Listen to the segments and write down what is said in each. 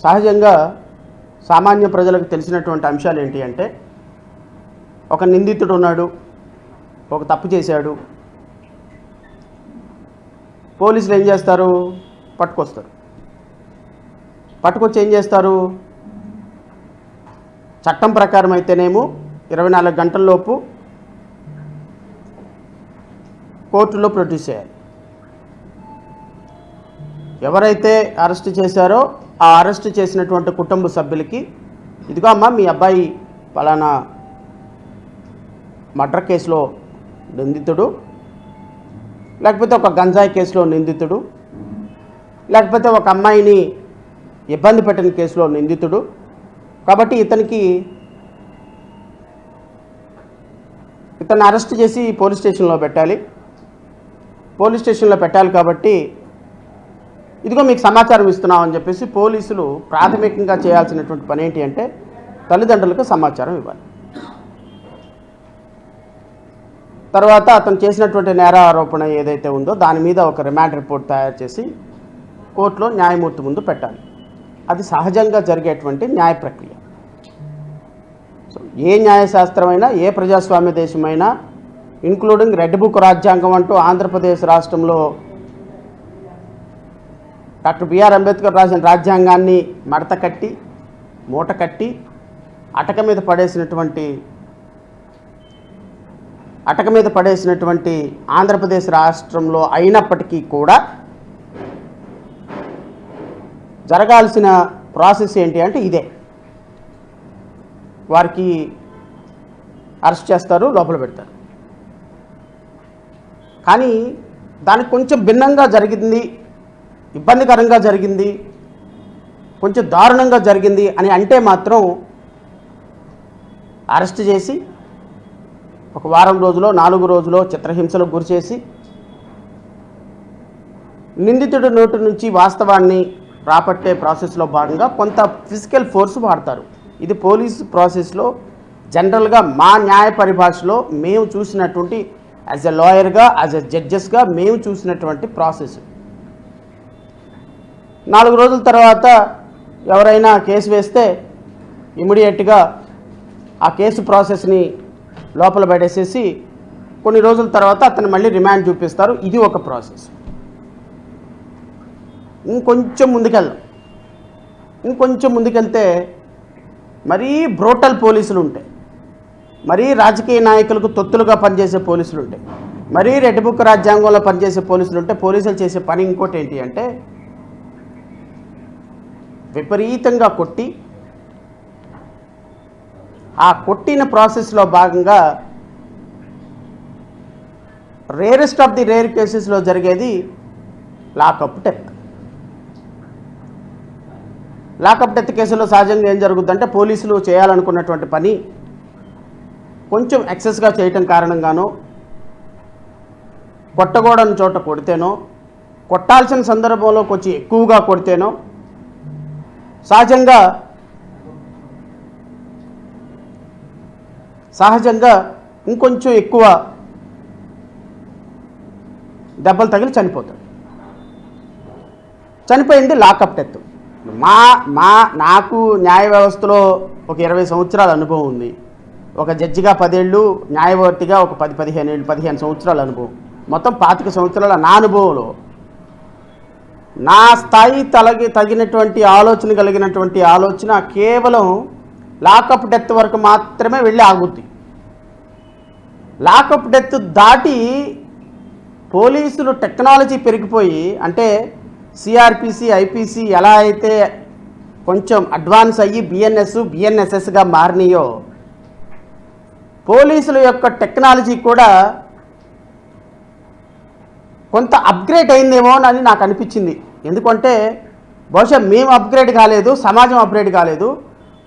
సహజంగా సామాన్య ప్రజలకు తెలిసినటువంటి అంశాలు ఏంటి అంటే, ఒక నిందితుడు ఉన్నాడు, ఒక తప్పు చేశాడు, పోలీసులు ఏం చేస్తారు? పట్టుకొస్తారు. పట్టుకొచ్చి ఏం చేస్తారు? చట్టం ప్రకారం అయితేనేమో 24 గంటల్లోపు కోర్టులో ప్రొడ్యూస్ చేయాలి. ఎవరైతే అరెస్ట్ చేశారో ఆ అరెస్ట్ చేసినటువంటి కుటుంబ సభ్యులకి, ఇదిగో అమ్మ మీ అబ్బాయి పలానా మర్డర్ కేసులో నిందితుడు, లేకపోతే ఒక గంజాయి కేసులో నిందితుడు, లేకపోతే ఒక అమ్మాయిని ఇబ్బంది పెట్టిన కేసులో నిందితుడు, కాబట్టి ఇతన్ని అరెస్ట్ చేసి పోలీస్ స్టేషన్లో పెట్టాలి. పోలీస్ స్టేషన్లో పెట్టాలి కాబట్టి ఇదిగో మీకు సమాచారం ఇస్తున్నామని చెప్పేసి పోలీసులు ప్రాథమికంగా చేయాల్సినటువంటి పని ఏంటి అంటే, తల్లిదండ్రులకు సమాచారం ఇవ్వాలి. తర్వాత అతను చేసినటువంటి నేర ఆరోపణ ఏదైతే ఉందో దాని మీద ఒక రిమాండ్ రిపోర్ట్ తయారు చేసి కోర్టులో న్యాయమూర్తి ముందు పెట్టాలి. అది సహజంగా జరిగేటువంటి న్యాయ ప్రక్రియ. సో ఏ న్యాయశాస్త్రమైనా, ఏ ప్రజాస్వామ్య దేశమైనా, ఇంక్లూడింగ్ రెడ్ బుక్ రాజ్యాంగం అంటూ ఆంధ్రప్రదేశ్ రాష్ట్రంలో డాక్టర్ బిఆర్ అంబేద్కర్ రాసిన రాజ్యాంగాన్ని మడత కట్టి, మూట కట్టి అటక మీద పడేసినటువంటి ఆంధ్రప్రదేశ్ రాష్ట్రంలో అయినప్పటికీ కూడా జరగాల్సిన ప్రాసెస్ ఏంటి అంటే ఇదే. వారికి అరెస్ట్ చేస్తారు, లోపల పెడతారు. కానీ దానికి కొంచెం భిన్నంగా జరిగింది, ఇబ్బందికరంగా జరిగింది, కొంచెం దారుణంగా జరిగింది అని అంటే మాత్రం అరెస్ట్ చేసి ఒక వారం రోజులో 4 రోజులో చిత్రహింసలకు గురిచేసి నిందితుడి నోటి నుంచి వాస్తవాన్ని రాపట్టే ప్రాసెస్లో భాగంగా కొంత ఫిజికల్ ఫోర్స్ వాడతారు. ఇది పోలీసు ప్రాసెస్లో జనరల్గా మా న్యాయ పరిభాషలో మేము చూసినటువంటి, యాజ్ ఎ లాయర్గా, యాజ్ ఎ జడ్జెస్గా మేము చూసినటువంటి ప్రాసెస్. 4 రోజుల తర్వాత ఎవరైనా కేసు వేస్తే ఇమీడియట్గా ఆ కేసు ప్రాసెస్ని లోపల పడేసేసి కొన్ని రోజుల తర్వాత అతను మళ్ళీ రిమాండ్ చూపిస్తారు. ఇది ఒక ప్రాసెస్. ఇంకొంచెం ముందుకెళ్తే మరీ బ్రోటల్ పోలీసులు ఉంటాయి, మరీ రాజకీయ నాయకులకు తొత్తులుగా పనిచేసే పోలీసులు ఉంటాయి, మరీ రెడ్ బుక్ రాజ్యాంగంలో పనిచేసే పోలీసులు ఉంటాయి. పోలీసులు చేసే పని ఇంకోటి ఏంటి అంటే, విపరీతంగా కొట్టి ఆ కొట్టిన ప్రాసెస్లో భాగంగా రేరెస్ట్ ఆఫ్ ది రేర్ కేసెస్లో జరిగేది లాకప్ డెత్. లాకప్ డెత్ కేసులో సహజంగా ఏం జరుగుతుందంటే, పోలీసులు చేయాలనుకున్నటువంటి పని కొంచెం ఎక్సెస్గా చేయటం కారణంగానో, కొట్టకూడని చోట కొడితేనో, కొట్టాల్సిన సందర్భంలో కొంచెం ఎక్కువగా కొడితేనో, సహజంగా ఇంకొంచెం ఎక్కువ దెబ్బలు తగిలి చనిపోతాడు. చనిపోయింది లాకప్ డెత్. నాకు న్యాయ వ్యవస్థలో ఒక 20 సంవత్సరాల అనుభవం ఉంది. ఒక జడ్జిగా 10 ఏళ్ళు, న్యాయమూర్తిగా ఒక 15 సంవత్సరాల అనుభవం. మొత్తం 25 సంవత్సరాల నా అనుభవంలో నా స్థాయి తగినటువంటి ఆలోచన కలిగినటువంటి ఆలోచన కేవలం లాకప్ డెత్ వరకు మాత్రమే వెళ్ళి ఆగుద్ది. లాకప్ డెత్ దాటి పోలీసులు టెక్నాలజీ పెరిగిపోయి, అంటే సిఆర్పిసి, ఐపీసీ ఎలా అయితే కొంచెం అడ్వాన్స్ అయ్యి బిఎన్ఎస్ఎస్గా మారినాయో, పోలీసుల యొక్క టెక్నాలజీ కూడా కొంత అప్గ్రేడ్ అయిందేమో అని నాకు అనిపించింది. ఎందుకంటే బహుశా మేము అప్గ్రేడ్ కాలేదు, సమాజం అప్గ్రేడ్ కాలేదు,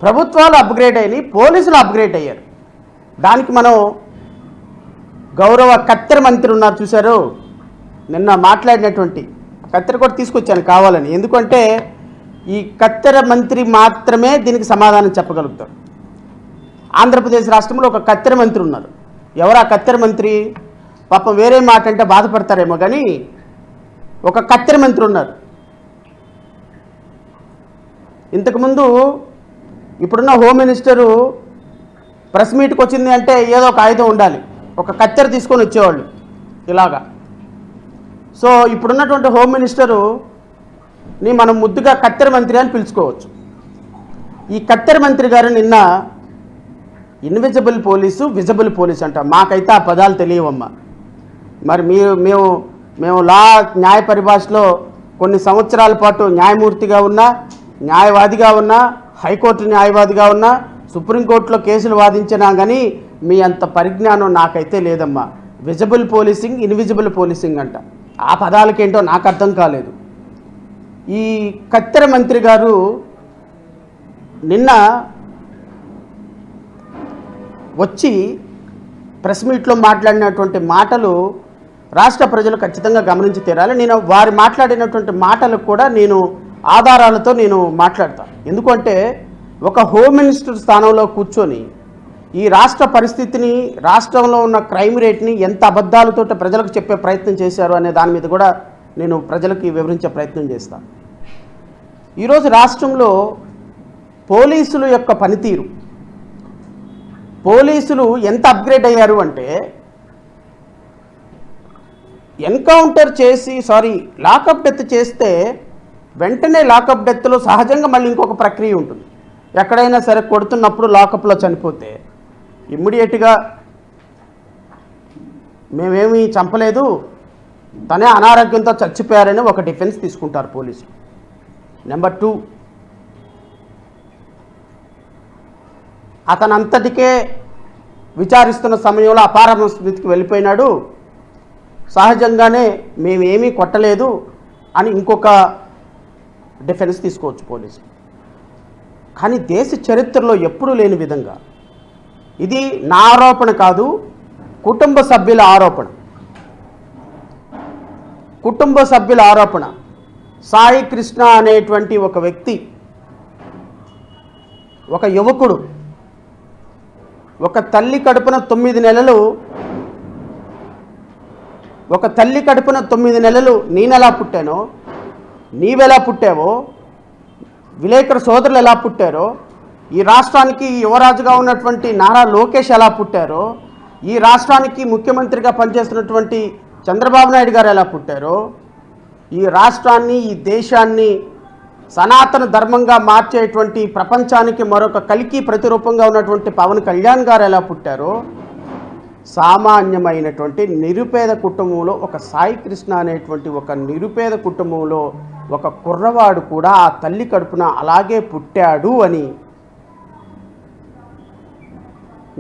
ప్రభుత్వాలు అప్గ్రేడ్ అయినాయి, పోలీసులు అప్గ్రేడ్ అయ్యారు. దానికి మనం గౌరవ కత్తెర మంత్రి ఉన్నారు చూశారు, నిన్న మాట్లాడినటువంటి కత్తెర కూడా తీసుకొచ్చాను కావాలని. ఎందుకంటే ఈ కత్తెర మంత్రి మాత్రమే దీనికి సమాధానం చెప్పగలుగుతారు. ఆంధ్రప్రదేశ్ రాష్ట్రంలో ఒక కత్తెర మంత్రి ఉన్నారు. ఎవరు ఆ కత్తెర మంత్రి? పాపం వేరే మాట అంటే బాధపడతారేమో కానీ ఒక కత్తెర మంత్రి ఉన్నారు. ఇంతకుముందు ఇప్పుడున్న హోమ్ మినిస్టరు ప్రెస్ మీట్కి వచ్చింది అంటే ఏదో ఒక ఆయుధం ఉండాలి, ఒక కత్తెర తీసుకొని వచ్చేవాళ్ళు ఇలాగా. సో ఇప్పుడున్నటువంటి హోమ్ మినిస్టరుని మనం ముద్దుగా కత్తెర మంత్రి అని పిలుచుకోవచ్చు. ఈ కత్తెర మంత్రి గారు నిన్న ఇన్విజిబుల్ పోలీసు, విజిబుల్ పోలీసు అంట. మాకైతే ఆ పదాలు తెలియవమ్మా. మరి మేము న్యాయ పరిభాషలో కొన్ని సంవత్సరాల పాటు న్యాయమూర్తిగా ఉన్నా, న్యాయవాదిగా ఉన్నా, హైకోర్టు న్యాయవాదిగా ఉన్నా, సుప్రీంకోర్టులో కేసులు వాదించినా కానీ మీ అంత పరిజ్ఞానం నాకైతే లేదమ్మా. విజిబుల్ పోలీసింగ్, ఇన్విజిబుల్ పోలీసింగ్ అంట. ఆ పదాలకేంటో నాకు అర్థం కాలేదు. ఈ కత్తెర మంత్రి గారు నిన్న వచ్చి ప్రెస్ మీట్లో మాట్లాడినటువంటి మాటలు రాష్ట్ర ప్రజలు ఖచ్చితంగా గమనించి తీరాలి. నేను వారు మాట్లాడినటువంటి మాటలకు కూడా నేను ఆధారాలతో నేను మాట్లాడతాను. ఎందుకంటే ఒక హోమ్ మినిస్టర్ స్థానంలో కూర్చొని ఈ రాష్ట్ర పరిస్థితిని, రాష్ట్రంలో ఉన్న క్రైమ్ రేట్ని ఎంత అబద్ధాలతో ప్రజలకు చెప్పే ప్రయత్నం చేశారు అనే దాని మీద కూడా నేను ప్రజలకి వివరించే ప్రయత్నం చేస్తాను. ఈరోజు రాష్ట్రంలో పోలీసుల యొక్క పనితీరు, పోలీసులు ఎంత అప్గ్రేడ్ అయ్యారు అంటే ఎన్కౌంటర్ చేసి లాకప్ డెత్ చేస్తే వెంటనే లాకప్ డెత్లో సహజంగా మళ్ళీ ఇంకొక ప్రక్రియ ఉంటుంది. ఎక్కడైనా సరే కొడుతున్నప్పుడు లాకప్లో చనిపోతే ఇమ్మీడియట్గా మేమేమీ చంపలేదు, తనే అనారోగ్యంతో చచ్చిపోయారని ఒక డిఫెన్స్ తీసుకుంటారు పోలీసులు. నెంబర్ 2, అతనంతటికే విచారిస్తున్న సమయంలో అపారమ స్థితికి వెళ్ళిపోయినాడు, సహజంగానే మేమేమీ కొట్టలేదు అని ఇంకొక డిఫెన్స్ తీసుకోవచ్చు పోలీసులు. కానీ దేశ చరిత్రలో ఎప్పుడూ లేని విధంగా, ఇది నా ఆరోపణ కాదు, కుటుంబ సభ్యుల ఆరోపణ. కుటుంబ సభ్యుల ఆరోపణ. సాయి కృష్ణ అనేటువంటి ఒక వ్యక్తి, ఒక యువకుడు, ఒక తల్లి కడుపున 9 నెలలు, ఒక తల్లి కడుపున 9 నెలలు నేనెలా పుట్టానో, నీవెలా పుట్టావో, విలేకరు సోదరులు ఎలా పుట్టారో, ఈ రాష్ట్రానికి యువరాజుగా ఉన్నటువంటి నారా లోకేష్ ఎలా పుట్టారో, ఈ రాష్ట్రానికి ముఖ్యమంత్రిగా పనిచేస్తున్నటువంటి చంద్రబాబు నాయుడు గారు ఎలా పుట్టారో, ఈ రాష్ట్రాన్ని, ఈ దేశాన్ని సనాతన ధర్మంగా మార్చేటువంటి, ప్రపంచానికి మరొక కలికి ప్రతిరూపంగా ఉన్నటువంటి పవన్ కళ్యాణ్ గారు ఎలా పుట్టారో, సామాన్యమైనటువంటి నిరుపేద కుటుంబంలో ఒక సాయి కృష్ణ అనేటువంటి ఒక నిరుపేద కుటుంబంలో ఒక కుర్రవాడు కూడా ఆ తల్లి కడుపున అలాగే పుట్టాడు అని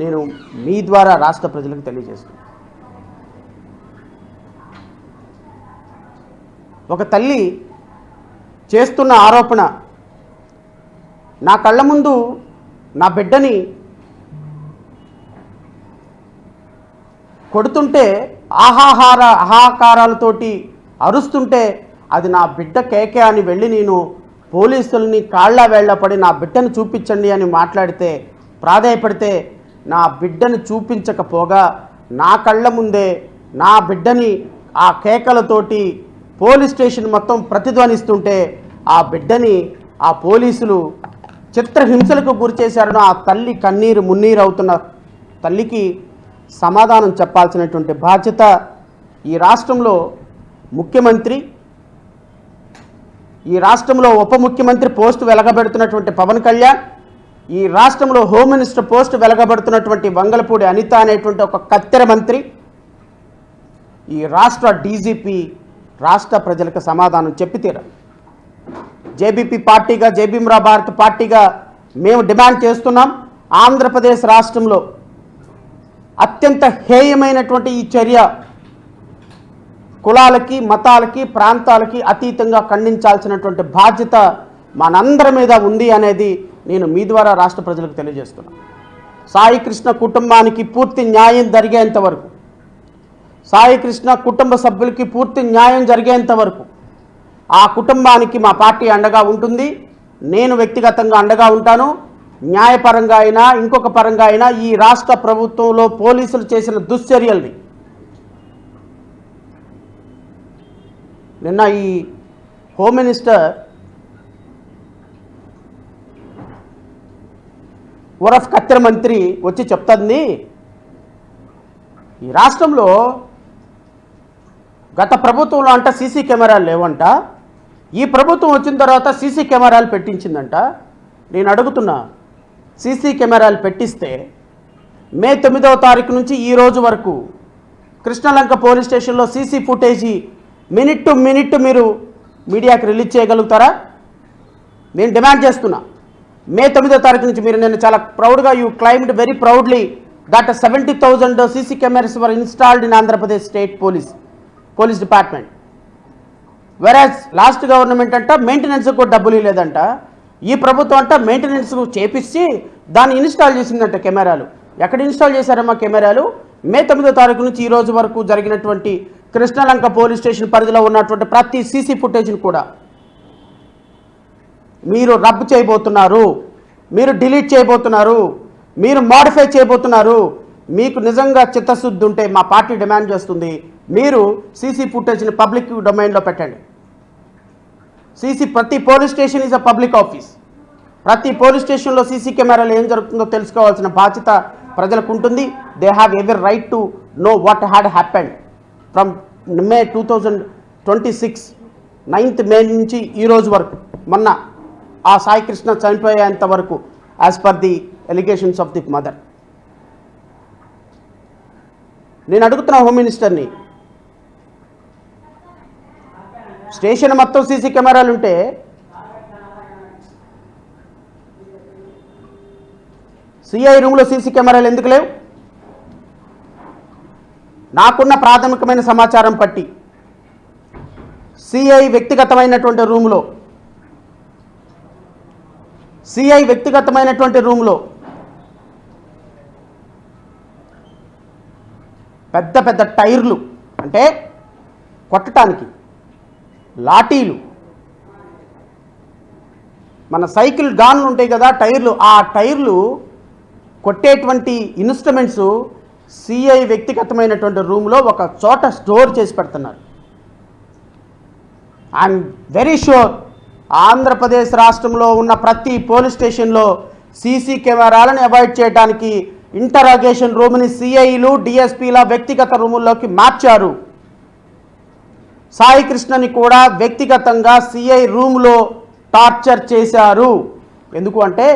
నేను మీ ద్వారా రాష్ట్ర ప్రజలకు తెలియజేస్తున్నాను. ఒక తల్లి చేస్తున్న ఆరోపణ, నా కళ్ళ ముందు నా బిడ్డని కొడుతుంటే ఆహాకారాలతోటి అరుస్తుంటే అది నా బిడ్డ కేకే అని వెళ్ళి నేను పోలీసుల్ని కాళ్ళ వేళ్లపడి నా బిడ్డను చూపించండి అని మాట్లాడితే, ప్రాధేయపడితే నా బిడ్డను చూపించకపోగా నా కళ్ళ ముందే నా బిడ్డని ఆ కేకలతోటి పోలీస్ స్టేషన్ మొత్తం ప్రతిధ్వనిస్తుంటే ఆ బిడ్డని ఆ పోలీసులు చిత్రహింసలకు గురి చేశారని ఆ తల్లి కన్నీరు మున్నీరు అవుతున్న తల్లికి సమాధానం చెప్పాల్సినటువంటి బాధ్యత ఈ రాష్ట్రంలో ముఖ్యమంత్రి, ఈ రాష్ట్రంలో ఉప ముఖ్యమంత్రి పోస్టు వెలగబెడుతున్నటువంటి పవన్ కళ్యాణ్, ఈ రాష్ట్రంలో హోమ్ మినిస్టర్ పోస్టు వెలగబెడుతున్నటువంటి వంగలపూడి అనిత అనేటువంటి ఒక కత్తెర మంత్రి, ఈ రాష్ట్ర డీజీపీ రాష్ట్ర ప్రజలకు సమాధానం చెప్పి తీరాలి. జేబీపీ పార్టీగా, జై భీమ్రావ్ భారత్ పార్టీగా మేము డిమాండ్ చేస్తున్నాం, ఆంధ్రప్రదేశ్ రాష్ట్రంలో అత్యంత హేయమైనటువంటి ఈ చర్య కులాలకి, మతాలకి, ప్రాంతాలకి అతీతంగా ఖండించాల్సినటువంటి బాధ్యత మనందరి మీద ఉంది అనేది నేను మీ ద్వారా రాష్ట్ర ప్రజలకు తెలియజేస్తున్నాను. సాయి కృష్ణ కుటుంబానికి పూర్తి న్యాయం జరిగేంత వరకు, సాయి కృష్ణ కుటుంబ సభ్యులకి పూర్తి న్యాయం జరిగేంత వరకు ఆ కుటుంబానికి మా పార్టీ అండగా ఉంటుంది. నేను వ్యక్తిగతంగా అండగా ఉంటాను. న్యాయపరంగా అయినా ఇంకొక పరంగా అయినా ఈ రాష్ట్ర ప్రభుత్వంలో పోలీసులు చేసిన దుశ్చర్యల్ని, నిన్న ఈ హోమ్ మినిస్టర్ ఓరఫ్ కత్తెర మంత్రి వచ్చి చెప్తుంది, ఈ రాష్ట్రంలో గత ప్రభుత్వంలో అంట సీసీ కెమెరాలు లేవంట, ఈ ప్రభుత్వం వచ్చిన తర్వాత సీసీ కెమెరాలు పెట్టించిందంట. నేను అడుగుతున్నా, సీసీ కెమెరాలు పెట్టిస్తే మే 9వ తారీఖు నుంచి ఈ రోజు వరకు కృష్ణలంక పోలీస్ స్టేషన్లో CC footage minute to minute మీరు మీడియాకి రిలీజ్ చేయగలుగుతారా? నేను డిమాండ్ చేస్తున్నా. మే 9వ తారీఖు నుంచి మీరు, నేను చాలా ప్రౌడ్గా, you claimed very proudly that 70,000 CC cameras were installed in Andhra Pradesh state police department. వెరాజ్ లాస్ట్ గవర్నమెంట్ అంట మెయింటెనెన్స్కి కూడా డబ్బులు లేదంట, ఈ ప్రభుత్వం అంట మెయింటెనెన్స్ చేపించి దాన్ని ఇన్స్టాల్ చేసిందంట కెమెరాలు. ఎక్కడ ఇన్స్టాల్ చేశారమ్మా కెమెరాలు? మే 9వ తారీఖు నుంచి ఈ రోజు వరకు జరిగినటువంటి కృష్ణలంక పోలీస్ స్టేషన్ పరిధిలో ఉన్నటువంటి ప్రతి సీసీ ఫుటేజ్ని కూడా మీరు రబ్ చేయబోతున్నారు, మీరు డిలీట్ చేయబోతున్నారు, మీరు మాడిఫై చేయబోతున్నారు. మీకు నిజంగా చిత్తశుద్ధి ఉంటే మా పార్టీ డిమాండ్ చేస్తుంది, మీరు సీసీ ఫుటేజ్ని పబ్లిక్ డొమైన్లో పెట్టండి. ప్రతి police station is a public office. ప్రతి పోలీస్ స్టేషన్లో సీసీ కెమెరాలు ఏం జరుగుతుందో తెలుసుకోవాల్సిన బాధ్యత ప్రజలకు ఉంటుంది. They have every right to know what had happened from May 2026 9th మే నుంచి ఈ రోజు వరకు, మొన్న ఆ సాయి కృష్ణ చనిపోయేంత వరకు, as per the allegations of the mother. నేను అడుగుతున్నా హోమ్ మినిస్టర్ని, స్టేషన్ మొత్తం సీసీ కెమెరాలు ఉంటే సిఐ రూమ్లో సీసీ కెమెరాలు ఎందుకు లేవు? నాకున్న ప్రాథమికమైన సమాచారం పట్టి సిఐ వ్యక్తిగతమైనటువంటి రూమ్లో పెద్ద పెద్ద టైర్లు, అంటే కొట్టడానికి లాఠీలు, మన సైకిల్ గాన్లు ఉంటాయి కదా టైర్లు, ఆ టైర్లు కొట్టేటువంటి ఇన్స్ట్రుమెంట్స్ సిఐ వ్యక్తిగతమైనటువంటి రూమ్లో ఒక చోట స్టోర్ చేసి పెడుతున్నారు. ఐఎమ్ వెరీ షూర్ ఆంధ్రప్రదేశ్ రాష్ట్రంలో ఉన్న ప్రతి పోలీస్ స్టేషన్లో సీసీ కెమెరాలను అవాయిడ్ చేయడానికి ఇంటరాగేషన్ రూమ్ని సిఐలు డిఎస్పీల వ్యక్తిగత రూముల్లోకి మార్చారు. సాయి కృష్ణని కూడా వ్యక్తిగతంగా సిఐ రూమ్లో టార్చర్ చేశారు. ఎందుకు అంటే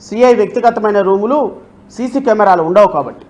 సిఐ వ్యక్తిగతమైన రూములు సీసీ కెమెరాలు ఉండవు కాబట్టి.